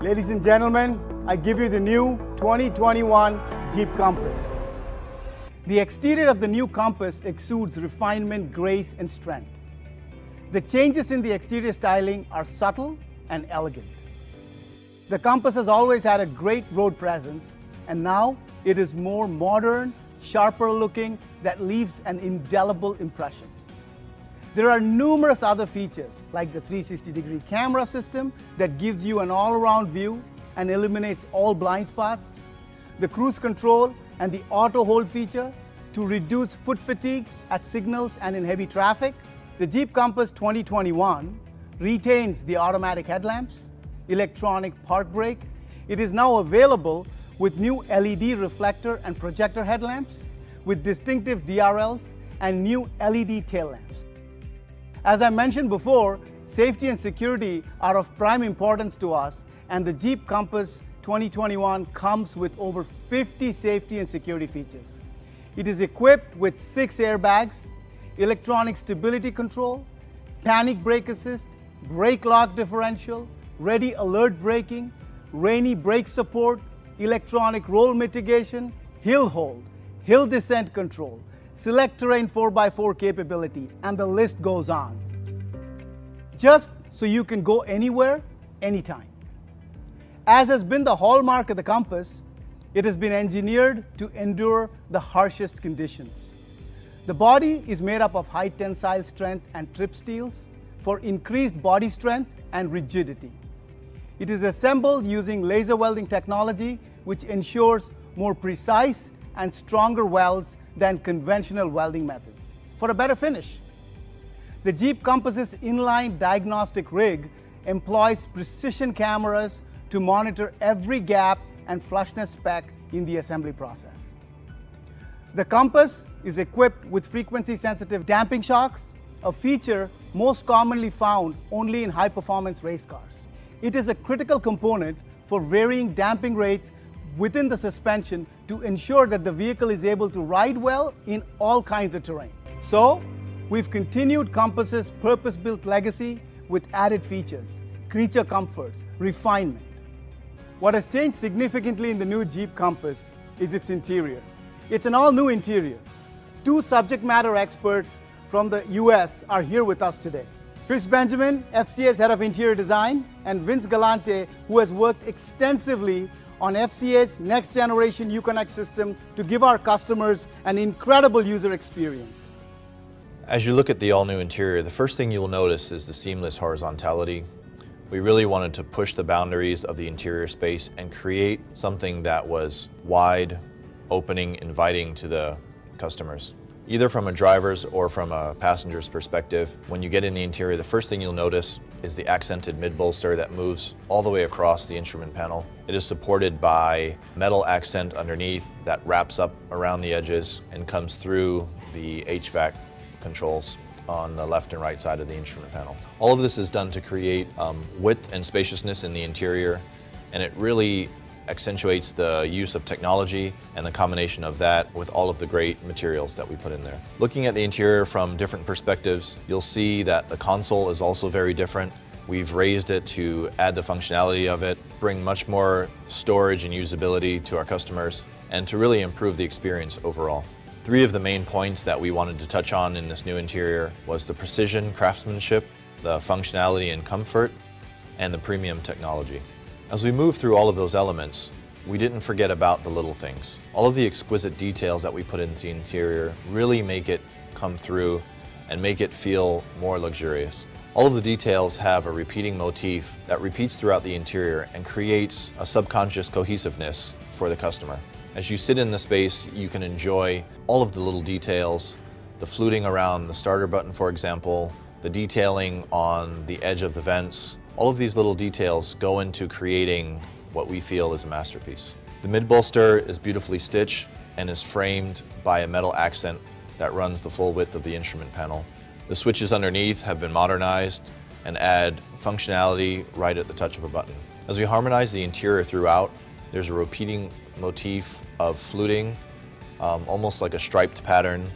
Ladies and gentlemen, I give you the new 2021 Jeep Compass. The exterior of the new Compass exudes refinement, grace, and strength. The changes in the exterior styling are subtle and elegant. The Compass has always had a great road presence, and now it is more modern, sharper looking, that leaves an indelible impression. There are numerous other features like the 360-degree camera system that gives you an all-around view and eliminates all blind spots, the cruise control and the auto hold feature to reduce foot fatigue at signals and in heavy traffic. The Jeep Compass 2021 retains the automatic headlamps, electronic park brake. It is now available with new LED reflector and projector headlamps with distinctive DRLs and new LED tail lamps. As I mentioned before, safety and security are of prime importance to us, and the Jeep Compass 2021 comes with over 50 safety and security features. It is equipped with 6 airbags, electronic stability control, panic brake assist, brake lock differential, ready alert braking, rainy brake support, electronic roll mitigation, hill hold, hill descent control, select terrain 4x4 capability, and the list goes on. Just so you can go anywhere, anytime. As has been the hallmark of the Compass, it has been engineered to endure the harshest conditions. The body is made up of high tensile strength and trip steels for increased body strength and rigidity. It is assembled using laser welding technology, which ensures more precise and stronger welds than conventional welding methods for a better finish. The Jeep Compass's inline diagnostic rig employs precision cameras to monitor every gap and flushness spec in the assembly process. The Compass is equipped with frequency-sensitive damping shocks, a feature most commonly found only in high-performance race cars. It is a critical component for varying damping rates within the suspension to ensure that the vehicle is able to ride well in all kinds of terrain. So, we've continued Compass's purpose-built legacy with added features, creature comforts, refinement. What has changed significantly in the new Jeep Compass is its interior. It's an all-new interior. 2 subject matter experts from the US are here with us today. Chris Benjamin, FCA's Head of Interior Design, and Vince Galante, who has worked extensively on FCA's next generation Uconnect system to give our customers an incredible user experience. As you look at the all-new interior, the first thing you'll notice is the seamless horizontality. We really wanted to push the boundaries of the interior space and create something that was wide, opening, inviting to the customers. Either from a driver's or from a passenger's perspective, when you get in the interior, the first thing you'll notice is the accented mid-bolster that moves all the way across the instrument panel. It is supported by metal accent underneath that wraps up around the edges and comes through the HVAC controls on the left and right side of the instrument panel. All of this is done to create width and spaciousness in the interior, and it really accentuates the use of technology and the combination of that with all of the great materials that we put in there. Looking at the interior from different perspectives, you'll see that the console is also very different. We've raised it to add the functionality of it, bring much more storage and usability to our customers, and to really improve the experience overall. 3 of the main points that we wanted to touch on in this new interior was the precision craftsmanship, the functionality and comfort, and the premium technology. As we move through all of those elements, we didn't forget about the little things. All of the exquisite details that we put into the interior really make it come through and make it feel more luxurious. All of the details have a repeating motif that repeats throughout the interior and creates a subconscious cohesiveness for the customer. As you sit in the space, you can enjoy all of the little details, the fluting around the starter button, for example, the detailing on the edge of the vents. All of these little details go into creating what we feel is a masterpiece. The mid-bolster is beautifully stitched and is framed by a metal accent that runs the full width of the instrument panel. The switches underneath have been modernized and add functionality right at the touch of a button. As we harmonize the interior throughout, there's a repeating motif of fluting, almost like a striped pattern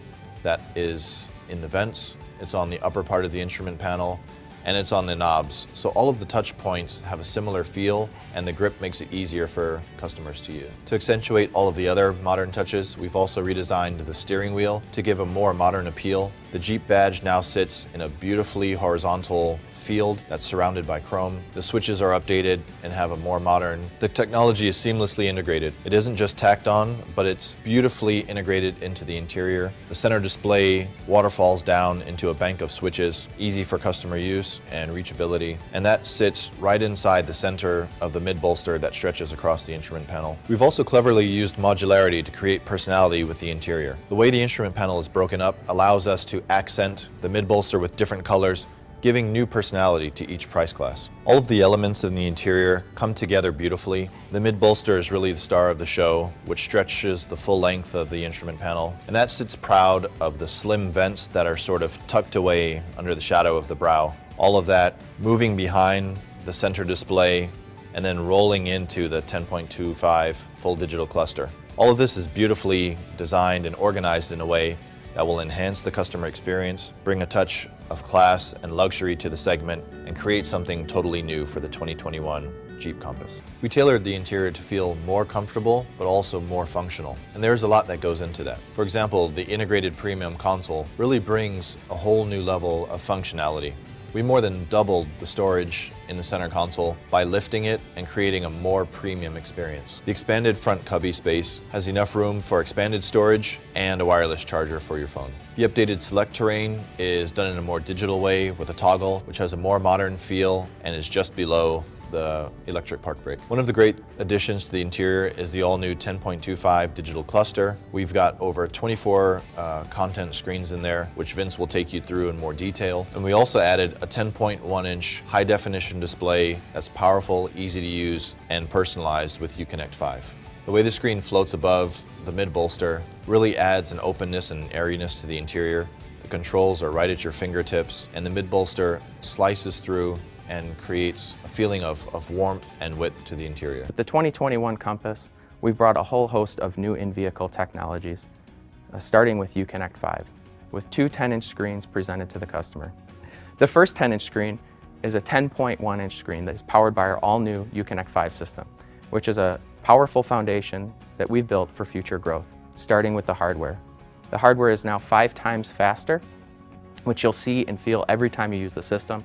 that is in the vents. It's on the upper part of the instrument panel, and it's on the knobs. So all of the touch points have a similar feel, and the grip makes it easier for customers to use. To accentuate all of the other modern touches, we've also redesigned the steering wheel to give a more modern appeal. The Jeep badge now sits in a beautifully horizontal field that's surrounded by chrome. The switches are updated and have a more modern. The technology is seamlessly integrated. It isn't just tacked on, but it's beautifully integrated into the interior. The center display waterfalls down into a bank of switches, easy for customer use and reachability. And that sits right inside the center of the mid-bolster that stretches across the instrument panel. We've also cleverly used modularity to create personality with the interior. The way the instrument panel is broken up allows us to accent the mid-bolster with different colors, giving new personality to each price class. All of the elements in the interior come together beautifully. The mid-bolster is really the star of the show, which stretches the full length of the instrument panel, and that sits proud of the slim vents that are sort of tucked away under the shadow of the brow. All of that moving behind the center display and then rolling into the 10.25 full digital cluster. All of this is beautifully designed and organized in a way that will enhance the customer experience, bring a touch of class and luxury to the segment, and create something totally new for the 2021 Jeep Compass. We tailored the interior to feel more comfortable, but also more functional. And there's a lot that goes into that. For example, the integrated premium console really brings a whole new level of functionality. We more than doubled the storage in the center console by lifting it and creating a more premium experience. The expanded front cubby space has enough room for expanded storage and a wireless charger for your phone. The updated select terrain is done in a more digital way with a toggle, which has a more modern feel and is just below the electric park brake. One of the great additions to the interior is the all-new 10.25 digital cluster. We've got over 24 content screens in there, which Vince will take you through in more detail. And we also added a 10.1-inch high-definition display that's powerful, easy to use, and personalized with Uconnect 5. The way the screen floats above the mid-bolster really adds an openness and airiness to the interior. The controls are right at your fingertips, and the mid-bolster slices through and creates a feeling of warmth and width to the interior. With the 2021 Compass, we've brought a whole host of new in-vehicle technologies, starting with Uconnect 5, with two 10-inch screens presented to the customer. The first 10-inch screen is a 10.1-inch screen that is powered by our all-new Uconnect 5 system, which is a powerful foundation that we've built for future growth, starting with the hardware. The hardware is now 5 times faster, which you'll see and feel every time you use the system.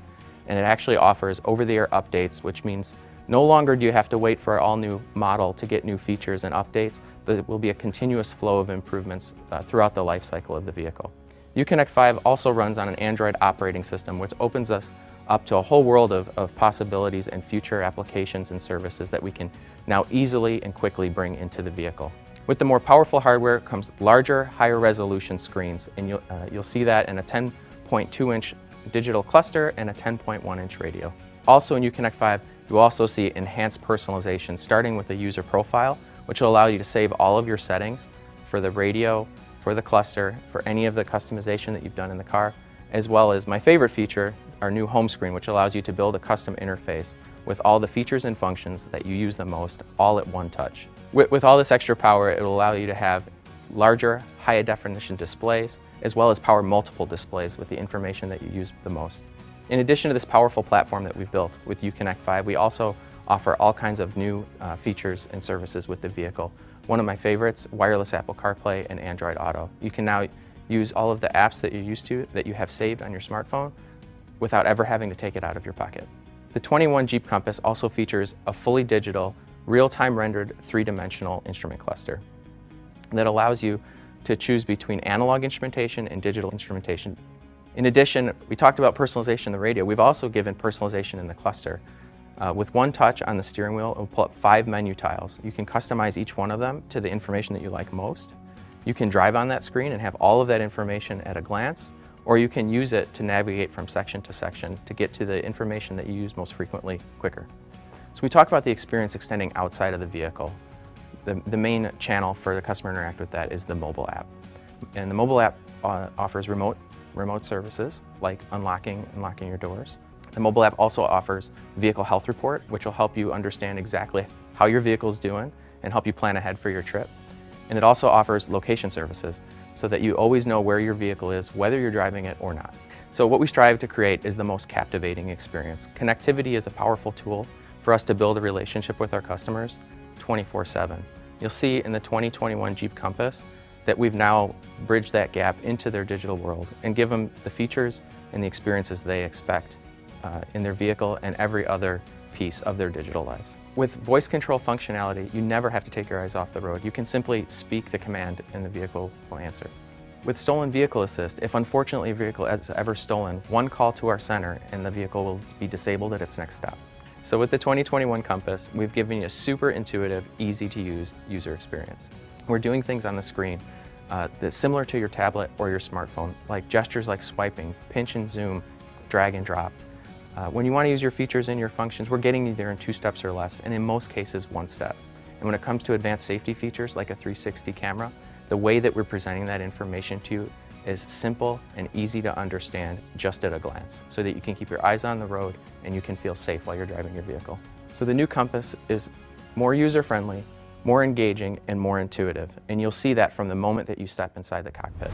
And it actually offers over-the-air updates, which means no longer do you have to wait for our all-new model to get new features and updates. There will be a continuous flow of improvements throughout the life cycle of the vehicle. Uconnect 5 also runs on an Android operating system, which opens us up to a whole world of possibilities and future applications and services that we can now easily and quickly bring into the vehicle. With the more powerful hardware comes larger, higher resolution screens, and you'll see that in a 10.2-inch digital cluster and a 10.1-inch radio. Also in Uconnect 5, you also see enhanced personalization, starting with a user profile, which will allow you to save all of your settings for the radio, for the cluster, for any of the customization that you've done in the car, as well as my favorite feature, our new home screen, which allows you to build a custom interface with all the features and functions that you use the most, all at one touch. With all this extra power, it will allow you to have larger, higher definition displays, as well as power multiple displays with the information that you use the most. In addition to this powerful platform that we've built with Uconnect 5, we also offer all kinds of new features and services with the vehicle. One of my favorites, wireless Apple CarPlay and Android Auto. You can now use all of the apps that you're used to, that you have saved on your smartphone, without ever having to take it out of your pocket. The 21 Jeep Compass also features a fully digital, real-time rendered 3-dimensional instrument cluster that allows you to choose between analog instrumentation and digital instrumentation. In addition, we talked about personalization in the radio. We've also given personalization in the cluster. With one touch on the steering wheel, it will pull up 5 menu tiles. You can customize each one of them to the information that you like most. You can drive on that screen and have all of that information at a glance, or you can use it to navigate from section to section to get to the information that you use most frequently quicker. So we talk about the experience extending outside of the vehicle. The main channel for the customer to interact with that is the mobile app. And the mobile app offers remote services like unlocking your doors. The mobile app also offers vehicle health report, which will help you understand exactly how your vehicle is doing and help you plan ahead for your trip. And it also offers location services so that you always know where your vehicle is, whether you're driving it or not. So what we strive to create is the most captivating experience. Connectivity is a powerful tool for us to build a relationship with our customers 24/7. You'll see in the 2021 Jeep Compass that we've now bridged that gap into their digital world and give them the features and the experiences they expect in their vehicle and every other piece of their digital lives. With voice control functionality, you never have to take your eyes off the road. You can simply speak the command and the vehicle will answer. With Stolen Vehicle Assist, if unfortunately a vehicle is ever stolen, one call to our center and the vehicle will be disabled at its next stop. So with the 2021 Compass, we've given you a super intuitive, easy to use user experience. We're doing things on the screen that's similar to your tablet or your smartphone, like gestures like swiping, pinch and zoom, drag and drop. When you want to use your features and your functions, we're getting you there in 2 steps or less, and in most cases 1 step. And when it comes to advanced safety features like a 360 camera, the way that we're presenting that information to you is simple and easy to understand just at a glance, so that you can keep your eyes on the road and you can feel safe while you're driving your vehicle. So the new Compass is more user-friendly, more engaging, and more intuitive, and you'll see that from the moment that you step inside the cockpit.